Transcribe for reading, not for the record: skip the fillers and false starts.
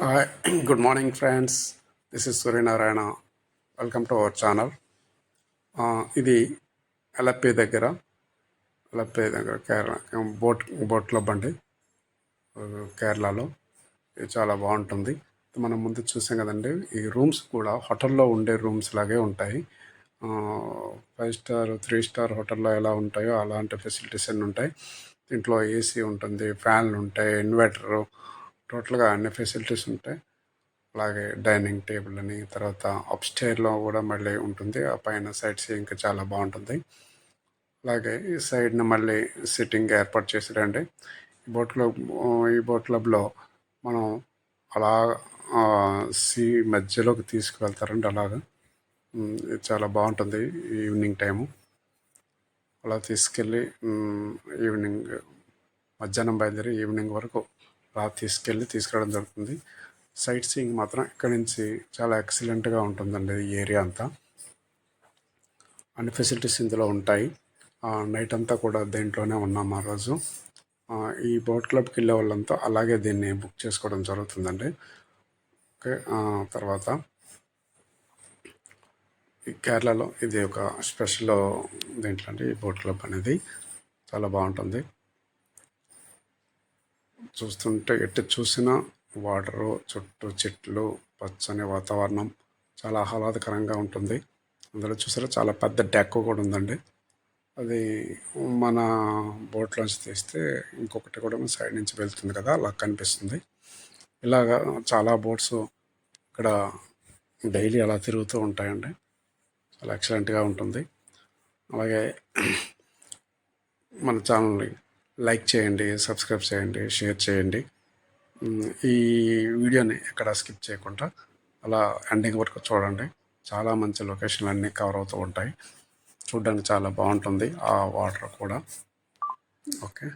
Hi, good morning, friends. This is Suryanarayana. Welcome to our channel. ఇది అలప్పే దగ్గర కేరళ బోట్లో బండి కేరళలో ఇది చాలా బాగుంటుంది. మనం ముందు చూసాం కదండి. ఈ రూమ్స్ కూడా హోటల్లో ఉండే రూమ్స్ లాగే ఉంటాయి. 5 స్టార్ 3 స్టార్ హోటల్లో ఎలా ఉంటాయో అలాంటి ఫెసిలిటీస్ అన్నీ ఉంటాయి. దీంట్లో ఏసీ ఉంటుంది, ఫ్యాన్లు ఉంటాయి, ఇన్వర్టరు, టోటల్గా అన్ని ఫెసిలిటీస్ ఉంటాయి. అలాగే డైనింగ్ టేబుల్ అని, తర్వాత అప్స్టైర్లో కూడా మళ్ళీ ఉంటుంది. ఆ పైన సైడ్ సీయింగ్ చాలా బాగుంటుంది. అలాగే ఈ సైడ్ని మళ్ళీ సిట్టింగ్ ఏర్పాటు చేసారండి. ఈ బోట్ క్లబ్లో మనం అలా సీ మధ్యలోకి తీసుకువెళ్తారండి. అలాగా ఇది చాలా బాగుంటుంది. ఈవినింగ్ టైము అలా తీసుకెళ్ళి ఈవినింగ్ మధ్యాహ్నం బయలుదేరి ఈవినింగ్ వరకు అలా తీసుకురావడం జరుగుతుంది. సైట్ సీయింగ్ మాత్రం ఇక్కడి నుంచి చాలా ఎక్సలెంట్గా ఉంటుందండి. ఈ ఏరియా అంతా అన్ని ఫెసిలిటీస్ ఇందులో ఉంటాయి. నైట్ అంతా కూడా దేంట్లోనే ఉన్నాం ఆ రోజు. ఈ బోట్ క్లబ్కి వెళ్ళే వాళ్ళంతా అలాగే దీన్ని బుక్ చేసుకోవడం జరుగుతుందండి. ఓకే. తర్వాత ఈ కేరళలో ఇది ఒక స్పెషల్ దేంట్లో అంటే ఈ బోట్ క్లబ్ అనేది చాలా బాగుంటుంది. చూస్తుంటే ఎటు చూసినా వాటరు, చుట్టూ చెట్లు, పచ్చని వాతావరణం చాలా ఆహ్లాదకరంగా ఉంటుంది. అందులో చూసారా చాలా పెద్ద డెక్ కూడా ఉందండి. అది మన బోట్లోంచి తీస్తే ఇంకొకటి కూడా సైడ్ నుంచి వెళ్తుంది కదా, అలా కనిపిస్తుంది. ఇలాగా చాలా బోట్స్ ఇక్కడ డైలీ అలా తిరుగుతూ ఉంటాయండి. చాలా ఎక్సలెంట్గా ఉంటుంది. అలాగే మన ఛానల్ని లైక్ చేయండి, సబ్స్క్రైబ్ చేయండి, షేర్ చేయండి. ఈ వీడియోని ఎక్కడ స్కిప్ చేయకుండా అలా ఎండింగ్ వరకు చూడండి. చాలా మంచి లొకేషన్లు అన్నీ కవర్ అవుతూ ఉంటాయి. చూడడానికి చాలా బాగుంటుంది ఆ వాటర్ కూడా. ఓకే.